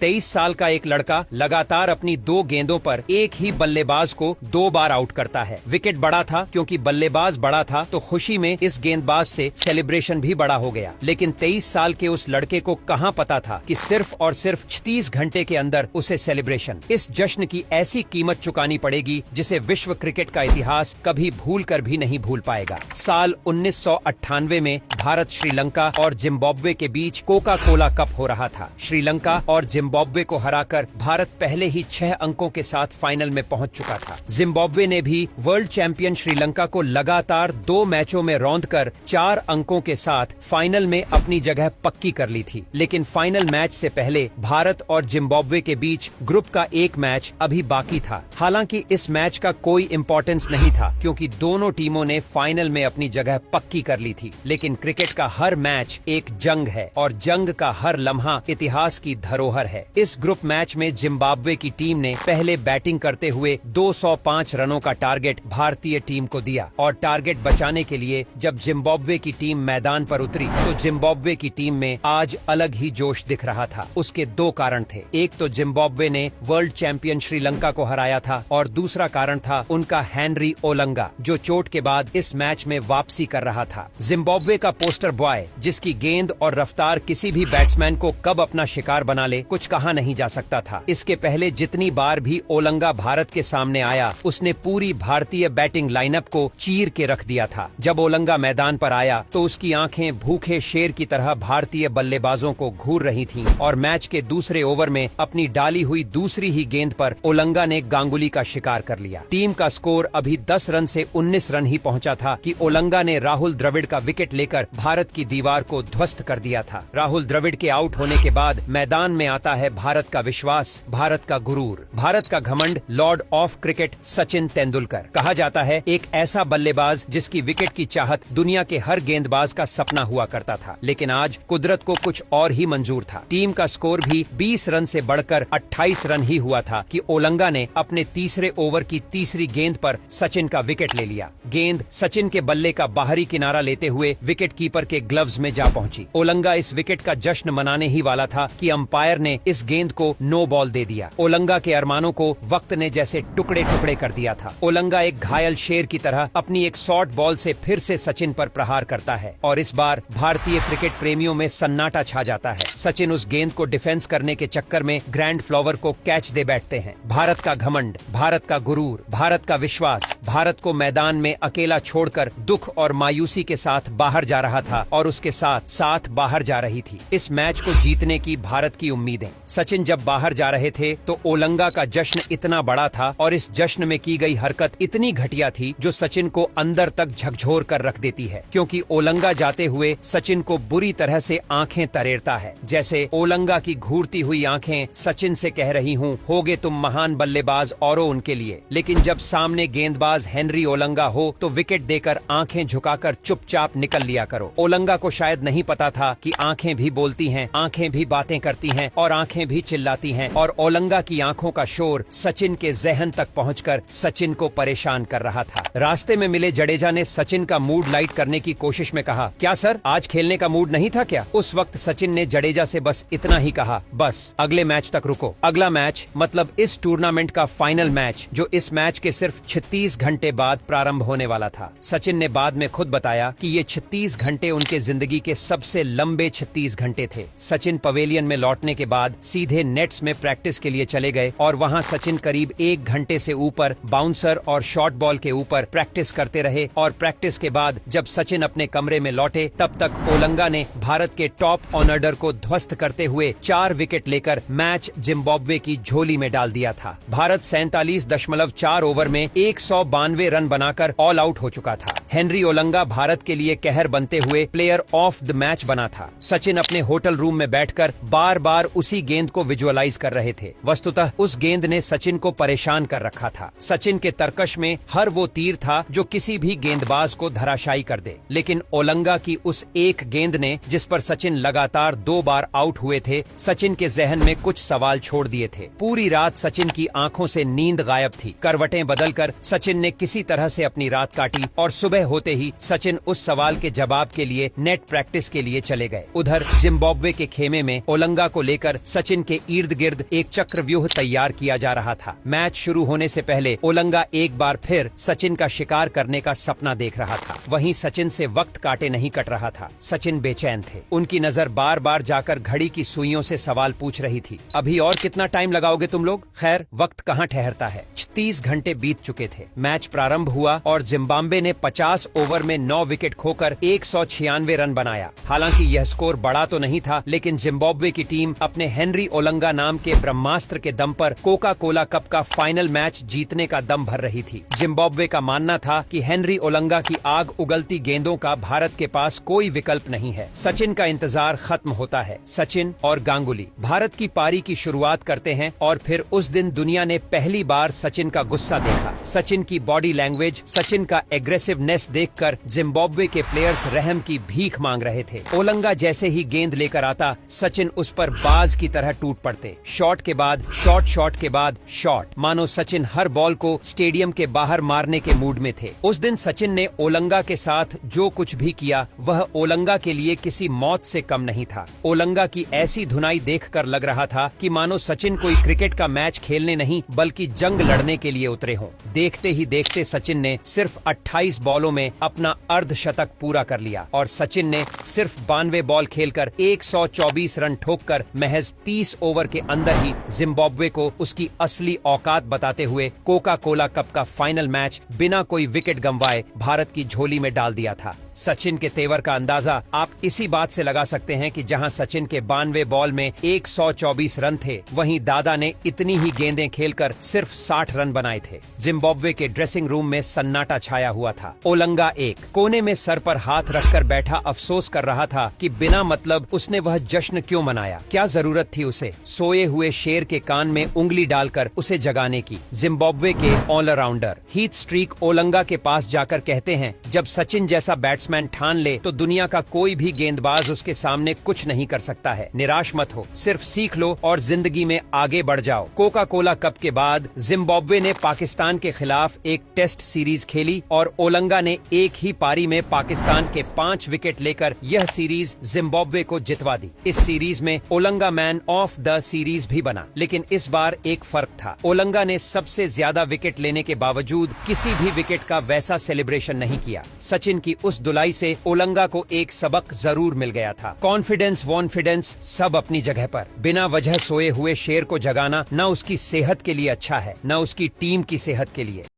23 साल का एक लड़का लगातार अपनी 2 गेंदों पर एक ही बल्लेबाज को 2 बार आउट करता है। विकेट बड़ा था क्योंकि बल्लेबाज बड़ा था, तो खुशी में इस गेंदबाज से सेलिब्रेशन भी बड़ा हो गया। लेकिन 23 साल के उस लड़के को कहां पता था कि सिर्फ और सिर्फ 36 घंटे के अंदर उसे सेलिब्रेशन, इस जश्न की ऐसी कीमत चुकानी पड़ेगी जिसे विश्व क्रिकेट का इतिहास कभी भूल कर भी नहीं भूल पाएगा। साल 1998 में भारत श्रीलंका और जिम्बाब्वे के बीच कोका कोला कप हो रहा था। श्रीलंका और जिम्बाब्वे को हराकर भारत पहले ही 6 अंकों के साथ फाइनल में पहुंच चुका था। जिम्बाब्वे ने भी वर्ल्ड चैंपियन श्रीलंका को लगातार 2 मैचों में रौंदकर 4 अंकों के साथ फाइनल में अपनी जगह पक्की कर ली थी। लेकिन फाइनल मैच से पहले भारत और जिम्बाब्वे के बीच ग्रुप का एक मैच अभी बाकी था। हालांकि इस मैच का कोई इंपॉर्टेंस नहीं था क्योंकि दोनों टीमों ने फाइनल में अपनी जगह पक्की कर ली थी। लेकिन क्रिकेट का हर मैच एक जंग है और जंग का हर लम्हा इतिहास की धरोहर है। इस ग्रुप मैच में जिम्बाब्वे की टीम ने पहले बैटिंग करते हुए 205 रनों का टारगेट भारतीय टीम को दिया और टारगेट बचाने के लिए जब जिम्बाब्वे की टीम मैदान पर उतरी तो जिम्बाब्वे की टीम में आज अलग ही जोश दिख रहा था। उसके 2 कारण थे। एक तो जिम्बाब्वे ने वर्ल्ड चैंपियन श्रीलंका को हराया था और दूसरा कारण था उनका हेनरी ओलंगा, जो चोट के बाद इस मैच में वापसी कर रहा था। जिम्बाब्वे का पोस्टर बॉय, जिसकी गेंद और रफ्तार किसी भी बैट्समैन को कब अपना शिकार बना ले कुछ कहा नहीं जा सकता था। इसके पहले जितनी बार भी ओलंगा भारत के सामने आया उसने पूरी भारतीय बैटिंग लाइनअप को चीर के रख दिया था। जब ओलंगा मैदान पर आया तो उसकी आंखें भूखे शेर की तरह भारतीय बल्लेबाजों को घूर रही थीं और मैच के दूसरे ओवर में अपनी डाली हुई दूसरी ही गेंद पर ओलंगा ने गांगुली का शिकार कर लिया। टीम का स्कोर अभी 10 रन से 19 रन ही पहुंचा था कि ओलंगा ने राहुल द्रविड़ का विकेट लेकर भारत की दीवार को ध्वस्त कर दिया था। राहुल द्रविड़ के आउट होने के बाद मैदान में आता है भारत का विश्वास, भारत का गुरूर, भारत का घमंड, Lord of cricket Sachin Tendulkar. कहा जाता है एक ऐसा बल्लेबाज जिसकी विकेट की चाहत दुनिया के हर गेंदबाज का सपना हुआ करता था। लेकिन आज कुदरत को कुछ और ही मंजूर था। टीम का स्कोर भी 20 रन से बढ़कर 28 रन ही हुआ था कि ओलंगा ने अपने तीसरे ओवर की तीसरी गेंद पर सचिन का विकेट ले लिया। गेंद सचिन के बल्ले का बाहरी किनारा लेते हुए विकेट कीपर के ग्लव्स में जा पहुंची। ओलंगा इस विकेट का जश्न मनाने ही वाला था कि अंपायर ने इस गेंद को नो बॉल दे दिया। ओलंगा के अरमानों को वक्त ने जैसे टुकड़े टुकड़े कर दिया था। ओलंगा एक घायल शेर की तरह अपनी एक शॉर्ट बॉल से फिर से सचिन पर प्रहार करता है और इस बार भारतीय क्रिकेट प्रेमियों में सन्नाटा छा जाता है। सचिन उस गेंद को डिफेंस करने के चक्कर में ग्रैंड फ्लावर को कैच दे बैठते हैं। भारत का घमंड, भारत का गुरूर, भारत का विश्वास भारत को मैदान में अकेला छोड़कर दुख और मायूसी के साथ बाहर जा रहा था और उसके साथ साथ बाहर जा रही थी इस मैच को जीतने की भारत की उम्मीदें। सचिन जब बाहर जा रहे थे तो ओलंगा का जश्न इतना बड़ा था और इस जश्न में की गई हरकत इतनी घटिया थी जो सचिन को अंदर तक झकझोर कर रख देती है, क्योंकि ओलंगा जाते हुए सचिन को बुरी तरह से आंखें तरेरता है। जैसे ओलंगा की घूरती हुई आंखें सचिन से कह रही हूँ, होगे तुम महान बल्लेबाज औरों उनके लिए। लेकिन जब सामने गेंदबाज हेनरी ओलंगा हो तो विकेट देकर आंखें झुकाकर चुपचाप निकल लिया करो। ओलंगा को शायद नहीं पता था कि आंखें भी बोलती हैं, आंखें भी बातें करती हैं और आंखें भी चिल्लाती हैं और ओलंगा की आंखों का शोर सचिन के जहन तक पहुंचकर सचिन को परेशान कर रहा था। रास्ते में मिले जडेजा ने सचिन का मूड लाइट करने की कोशिश में कहा, क्या सर आज खेलने का मूड नहीं था क्या? उस वक्त सचिन ने जडेजा से बस इतना ही कहा, बस अगले मैच तक रुको। अगला मैच मतलब इस टूर्नामेंट का फाइनल मैच जो इस मैच के सिर्फ 36 घंटे बाद प्रारंभ होने वाला था। सचिन ने बाद में खुद बताया कि ये 36 घंटे उनके जिंदगी के सबसे लंबे 36 घंटे थे। सचिन पवेलियन में लौटने के बाद सीधे नेट्स में प्रैक्टिस के लिए चले गए और वहां सचिन करीब 1 घंटे से ऊपर बाउंसर और शॉर्ट बॉल के ऊपर प्रैक्टिस करते रहे और प्रैक्टिस के बाद जब सचिन अपने कमरे में लौटे तब तक ओलंगा ने भारत के टॉप ऑर्डर को ध्वस्त करते हुए 4 विकेट लेकर मैच जिम्बाब्वे की झोली में डाल दिया था। भारत 47.4 ओवर में 192 रन बनाकर ऑल आउट हो चुका था। हेनरी ओलंगा भारत के लिए कहर बनते हुए प्लेयर ऑफ द मैच बना था। सचिन अपने होटल रूम में बैठकर बार बार उसी गेंद को विजुअलाइज कर रहे थे। वस्तुतः उस गेंद ने सचिन को परेशान कर रखा था। सचिन के तरकश में हर वो तीर था जो किसी भी गेंदबाज को धराशायी कर दे, लेकिन ओलंगा की उस एक गेंद ने जिस पर सचिन लगातार 2 बार आउट हुए थे, सचिन के जहन में कुछ सवाल छोड़ दिए थे। पूरी रात सचिन की आंखों से नींद गायब थी। करवटें बदलकर सचिन ने किसी तरह से अपनी रात काटी और सुबह होते ही सचिन उस सवाल के जवाब के लिए नेट प्रैक्टिस के लिए चले गए। उधर जिम्बाब्वे के खेमे में ओलंगा को लेकर सचिन के इर्द गिर्द एक चक्रव्यूह तैयार किया जा रहा था। मैच शुरू होने से पहले ओलंगा एक बार फिर सचिन का शिकार करने का सपना देख रहा था। वहीं सचिन से वक्त काटे नहीं कट रहा था। सचिन बेचैन थे। उनकी नजर बार बार जाकर घड़ी की सुइयों से सवाल पूछ रही थी, अभी और कितना टाइम लगाओगे तुम लोग? खैर, वक्त कहाँ ठहरता है। 30 घंटे बीत चुके थे। मैच प्रारंभ हुआ और जिम्बाब्वे ने 50 ओवर में 9 विकेट खोकर 196 रन बनाया। हालांकि यह स्कोर बड़ा तो नहीं था, लेकिन जिम्बाब्वे की टीम अपने हेनरी ओलंगा नाम के ब्रह्मास्त्र के दम पर कोका कोला कप का फाइनल मैच जीतने का दम भर रही थी। जिम्बाब्वे का मानना था कि हेनरी ओलंगा की आग उगलती गेंदों का भारत के पास कोई विकल्प नहीं है। सचिन का इंतजार खत्म होता है। सचिन और गांगुली भारत की पारी की शुरुआत करते हैं और फिर उस दिन दुनिया ने पहली बार सचिन का गुस्सा देखा। सचिन की बॉडी लैंग्वेज, सचिन का एग्रेसिवनेस देखकर जिम्बाब्वे के प्लेयर्स रहम की भीख मांग रहे थे। ओलंगा जैसे ही गेंद लेकर आता, सचिन उस पर बाज की तरह टूट पड़ते। शॉट के बाद शॉट, शॉट के बाद शॉट, मानो सचिन हर बॉल को स्टेडियम के बाहर मारने के मूड में थे। उस दिन सचिन ने ओलंगा के साथ जो कुछ भी किया वह ओलंगा के लिए किसी मौत से कम नहीं था। ओलंगा की ऐसी धुनाई देखकर लग रहा था कि मानो सचिन कोई क्रिकेट का मैच खेलने नहीं बल्कि जंग लड़ने के लिए उतरे हों। देखते ही देखते सचिन ने सिर्फ 28 बॉलों में अपना अर्धशतक पूरा कर लिया और सचिन ने सिर्फ 92 बॉल खेलकर 124 रन ठोककर महज 30 ओवर के अंदर ही जिम्बाब्वे को उसकी असली औकात बताते हुए कोका कोला कप का फाइनल मैच बिना कोई विकेट गंवाए भारत की झोली में डाल दिया था। सचिन के तेवर का अंदाजा आप इसी बात से लगा सकते हैं कि जहां सचिन के 92 बॉल में 124 रन थे, वहीं दादा ने इतनी ही गेंदें खेलकर सिर्फ 60 रन बनाए थे। जिम्बाब्वे के ड्रेसिंग रूम में सन्नाटा छाया हुआ था। ओलंगा एक कोने में सर पर हाथ रखकर बैठा अफसोस कर रहा था कि बिना मतलब उसने वह जश्न क्यों मनाया। क्या जरूरत थी उसे सोए हुए शेर के कान में उंगली डालकर उसे जगाने की। जिम्बाब्वे के ऑलराउंडर हीथ स्ट्रीक ओलंगा के पास जाकर कहते हैं, जब सचिन जैसा बैट्समैन ठान ले तो दुनिया का कोई भी गेंदबाज उसके सामने कुछ नहीं कर सकता है। निराश मत हो, सिर्फ सीख लो और जिंदगी में आगे बढ़ जाओ। कोका कोला कप के बाद जिम्बाब्वे ने पाकिस्तान के खिलाफ एक टेस्ट सीरीज खेली और ओलंगा ने एक ही पारी में पाकिस्तान के 5 विकेट लेकर यह सीरीज जिम्बाब्वे को जितवा दी। इस सीरीज में Olonga man of the series भी बना, लेकिन इस बार एक फर्क था। ओलंगा ने सबसे ज्यादा विकेट लेने के बावजूद किसी भी विकेट का वैसा सेलिब्रेशन नहीं किया। सचिन की उस धुलाई से ओलंगा को एक सबक जरूर मिल गया था। कॉन्फिडेंस वॉन्फिडेंस सब अपनी जगह पर। बिना वजह सोए हुए शेर को जगाना न उसकी सेहत के लिए अच्छा है, न उसकी टीम की सेहत के लिए।